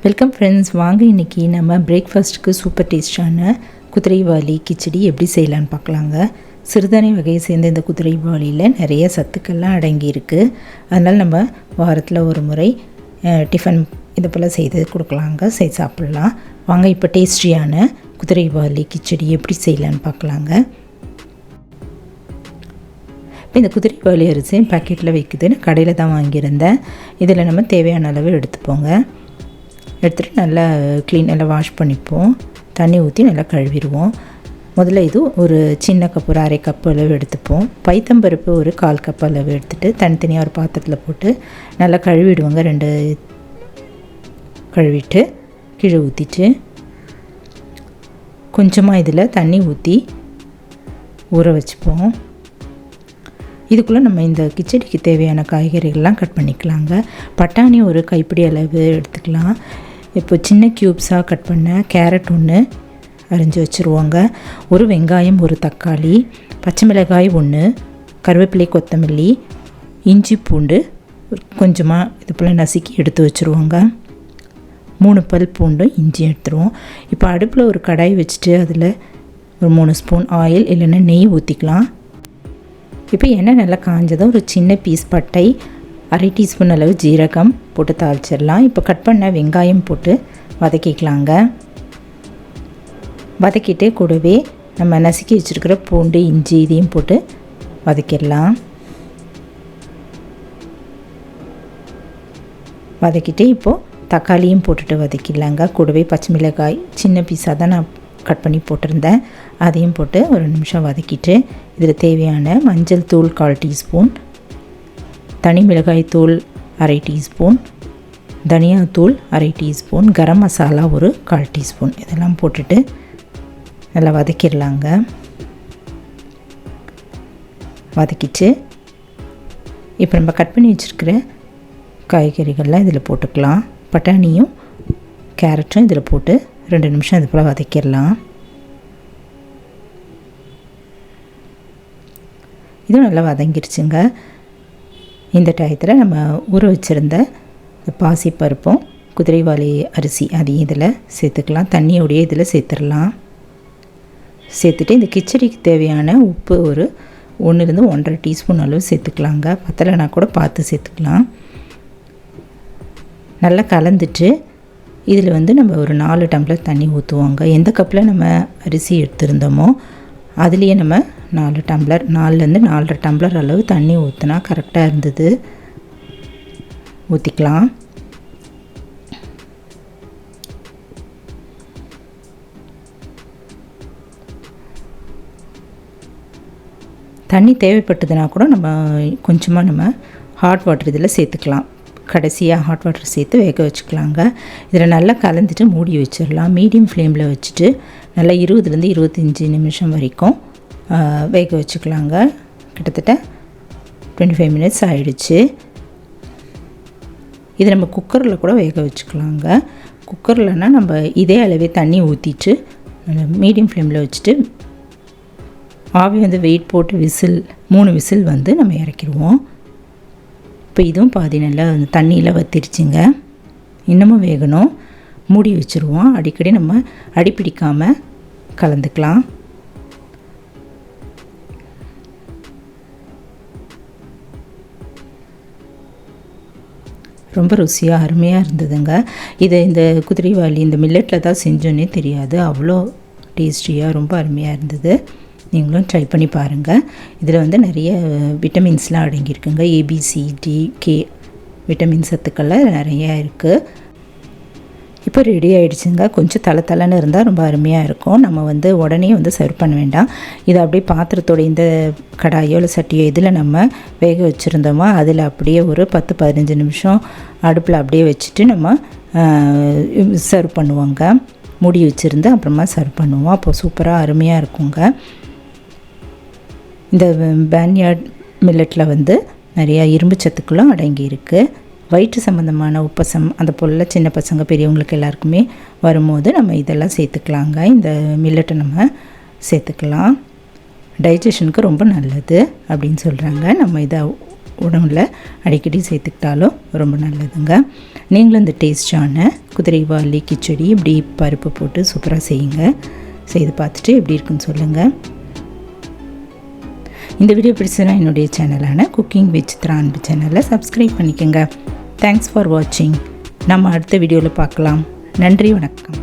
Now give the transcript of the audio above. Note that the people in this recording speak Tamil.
Welcome friends. வாங்க இன்றைக்கி நம்ம பிரேக்ஃபாஸ்ட்டுக்கு சூப்பர் டேஸ்டான குதிரைவாலி கிச்சடி எப்படி செய்யலான்னு பார்க்கலாங்க. சிறுதானிய வகையை சேர்ந்த இந்த குதிரைவாலியில் நிறைய சத்துக்கள்லாம் அடங்கியிருக்கு. அதனால் நம்ம வாரத்தில் ஒரு முறை டிஃபன் இது போல் செய்து கொடுக்கலாங்க, செய்து சாப்பிட்லாம். வாங்க இப்போ டேஸ்டியான குதிரைவாலி கிச்சடி எப்படி செய்யலான்னு பார்க்கலாங்க. இப்போ இந்த குதிரைவாலி அரிசி பேக்கெட்டில் வைக்குதுன்னு கடையில் தான் வாங்கியிருந்தேன். இதில் நம்ம தேவையான அளவு எடுத்துப்போங்க. எடுத்துகிட்டு நல்லா நல்லா வாஷ் பண்ணிப்போம். தண்ணி ஊற்றி நல்லா கழுவிடுவோம். முதல்ல இது ஒரு சின்ன கப், ஒரு அரை கப் அளவு எடுத்துப்போம். பைத்தம்பருப்பு ஒரு 1/4 கப் அளவு எடுத்துகிட்டு தனித்தனியாக ஒரு பாத்திரத்தில் போட்டு நல்லா கழுவிடுவோங்க. 2 கழுவிட்டு கீழே ஊற்றிட்டு கொஞ்சமாக இதில் தண்ணி ஊற்றி ஊற வச்சுப்போம். இதுக்குள்ளே நம்ம இந்த கிச்சடிக்கு தேவையான காய்கறிகள்லாம் கட் பண்ணிக்கலாங்க. பட்டாணி ஒரு கைப்பிடி அளவு எடுத்துக்கலாம். இப்போ சின்ன க்யூப்ஸாக கட் பண்ண கேரட் 1 அரிஞ்சு வச்சுருவோங்க. ஒரு வெங்காயம், ஒரு தக்காளி, பச்சை மிளகாய் 1, கருவேப்பிலை, கொத்தமல்லி, இஞ்சி, பூண்டு கொஞ்சமாக இது போல் நசுக்கி எடுத்து வச்சுருவோங்க. 3 பல் பூண்டு இஞ்சி எடுத்துருவோம். இப்போ அடுப்பில் ஒரு கடாய் வச்சுட்டு அதில் ஒரு 3 ஸ்பூன் ஆயில் இல்லைன்னா நெய் ஊற்றிக்கலாம். இப்போ எண்ணெய் நல்லா காஞ்சதும் ஒரு சின்ன பீஸ் பட்டை, 1/2 டீஸ்பூன் அளவு ஜீரகம் போட்டு தாளிச்சிடலாம். இப்போ கட் பண்ண வெங்காயம் போட்டு வதக்கிக்கலாங்க. வதக்கிட்டு கூடவே நம்ம நசுக்கி வச்சுருக்கிற பூண்டு, இஞ்சி இதையும் போட்டு வதக்கிடலாம். வதக்கிட்டு இப்போது தக்காளியும் போட்டுட்டு வதக்கிடலாங்க. கூடவே பச்சை மிளகாய் சின்ன பீஸாக தான் நான் கட் பண்ணி போட்டிருந்தேன், அதையும் போட்டு ஒரு நிமிஷம் வதக்கிட்டு இதில் தேவையான மஞ்சள் தூள் 1/4 டீஸ்பூன், தனி மிளகாய் தூள் 1/2 டீஸ்பூன், தனியாத்தூள் 1/2 டீஸ்பூன், கரம் மசாலா ஒரு 1/4 டீஸ்பூன் இதெல்லாம் போட்டுட்டு நல்லா வதக்கிடலாங்க. வதக்கிட்டு இப்போ நம்ம கட் பண்ணி வச்சுருக்கிற காய்கறிகள்லாம் இதில் போட்டுக்கலாம். பட்டாணியும் கேரட்டும் இதில் போட்டு 2 நிமிஷம் இது போல் வதக்கிடலாம். இதுவும் நல்லா வதங்கிடுச்சுங்க. இந்த டயத்தில் நம்ம ஊற வச்சுருந்த பாசிப்பருப்பும் குதிரைவாலி அரிசி அதையும் இதில் சேர்த்துக்கலாம். தண்ணியோடையே இதில் சேர்த்துடலாம். சேர்த்துட்டு இந்த கிச்சடிக்கு தேவையான உப்பு ஒரு 1 1/2 டீஸ்பூன் அளவு சேர்த்துக்கலாங்க. பத்தலைனா கூட பார்த்து சேர்த்துக்கலாம். நல்லா கலந்துட்டு இதில் நம்ம ஒரு 4 டம்ளர் தண்ணி ஊற்றுவோங்க. எந்த கப்பில் நம்ம அரிசி எடுத்துருந்தோமோ அதுலேயே நம்ம 4 டம்ளர் 4லேருந்து 4.5 டம்ளர் அளவு தண்ணி ஊற்றினா கரெக்டாக இருந்தது. ஊற்றிக்கலாம். தண்ணி தேவைப்பட்டதுன்னா கூட நம்ம கொஞ்சமாக ஹாட் வாட்டர் இதில் சேர்த்துக்கலாம். கடைசியாக ஹாட் வாட்டர் சேர்த்து வேக வச்சுக்கலாங்க. இதில் நல்லா கலந்துட்டு மூடி வச்சிடலாம். மீடியம் ஃப்ளேமில் வச்சுட்டு நல்லா 20லேருந்து 25 நிமிஷம் வரைக்கும் வேக வச்சுக்கலாங்க. கிட்டத்தட்ட 25 மினிட்ஸ் ஆகிடுச்சு. இது நம்ம குக்கரில் கூட வேக வச்சுக்கலாங்க. குக்கர்லனால் நம்ம இதே அளவே தண்ணி ஊற்றிட்டு மீடியம் ஃப்ளேமில் வச்சுட்டு ஆவி வெயிட் போட்டு 3 விசில் நம்ம இறக்கிடுவோம். இப்போ இதுவும் பாதி நல்லா தண்ணியில் வத்திருச்சுங்க. இன்னமும் வேகணும். மூடி வச்சுருவோம். அடிக்கடி நம்ம அடிப்பிடிக்காமல் கலந்துக்கலாம். ரொம்ப ருசியாக அருமையாக இருந்ததுங்க. இந்த குதிரைவாலி இந்த மில்லட்டில் தான் செஞ்சோன்னே தெரியாது, அவ்வளோ டேஸ்டியாக ரொம்ப அருமையாக இருந்தது. நீங்களும் ட்ரை பண்ணி பாருங்கள். இதில் நிறைய விட்டமின்ஸ்லாம் அடங்கியிருக்குங்க. ABCD K விட்டமின் சத்துக்கள்லாம் நிறையா இருக்குது. இப்போ ரெடி ஆகிடுச்சுங்க. கொஞ்சம் தலை இருந்தால் ரொம்ப அருமையாக இருக்கும். நம்ம உடனே சர்வ் பண்ண வேண்டாம். இதை அப்படியே பாத்திரத்தோட இந்த கடாயோ இல்லை சட்டியோ இதில் நம்ம வேக வச்சுருந்தோமோ அதில் அப்படியே ஒரு 10-15 நிமிஷம் அடுப்பில் அப்படியே வச்சுட்டு நம்ம சர்வ் பண்ணுவோங்க. மூடி வச்சுருந்து அப்புறமா சர்வ் பண்ணுவோம். அப்போ சூப்பராக அருமையாக இருக்குங்க. இந்த பேன்யார்ட் மில்லட்டில் நிறையா இரும்பு சத்துக்களும் அடங்கியிருக்கு. வயிற்று சம்மந்தமான உப்பசம் அந்த போல் சின்ன பசங்க பெரியவங்களுக்கு எல்லாருக்குமே வரும்போது நம்ம இதெல்லாம் சேர்த்துக்கலாங்க. இந்த மில்லட்டை நம்ம சேர்த்துக்கலாம். டைஜஷனுக்கு ரொம்ப நல்லது அப்படின்னு சொல்கிறாங்க. நம்ம இதை உணவில் அடிக்கடி சேர்த்துக்கிட்டாலும் ரொம்ப நல்லதுங்க. நீங்களும் இந்த டேஸ்டான குதிரைவாலி கிச்சடி இப்படி பருப்பு போட்டு சூப்பராக செய்யுங்க. செய்து பார்த்துட்டு எப்படி இருக்குன்னு சொல்லுங்கள். இந்த வீடியோ பிடிச்சதுன்னா என்னுடைய சேனலான குக்கிங் வித் சித்ரா அன்பு சேனலை சப்ஸ்கிரைப் பண்ணிக்கோங்க. தேங்க்ஸ் ஃபார் வாட்சிங். நம்ம அடுத்த வீடியோவில் பார்க்கலாம். நன்றி, வணக்கம்.